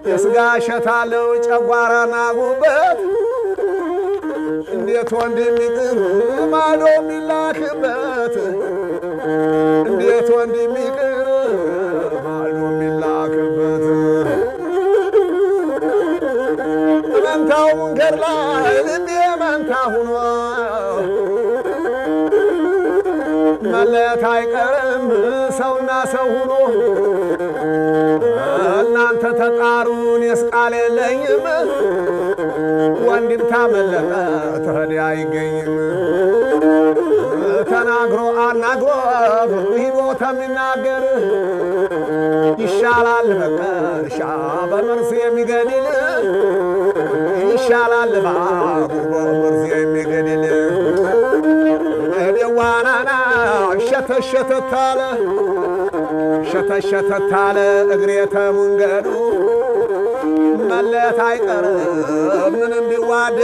የስጋሸታለው ጨጓራና ጉበት እንዴት ወንድሚቅር ማዶ ሚላክበት እንዴት ወንድሚቅር ማዶ ሚላክበት መንታው መንገድ ላይ ልቤ መንታ ሆኖ መለየት አይቀርም ሰውና ሰው ሆኖ እናንተ ተጣሩን የስቃል የለኝም ወንድም ታመለጠ ተህዲያ አይገኝም ተናግሮ አናግሮ ሂዶ ተሚናገር ይሻላል በቀርሻ በመርስ የሚገድል ይሻላል በመርስ የሚገድል ደዋናና ሸተሸተታለ ሸተሸተታለ እግሬተ መንገዱ መለየት አይቀርም ምንም ቢዋደ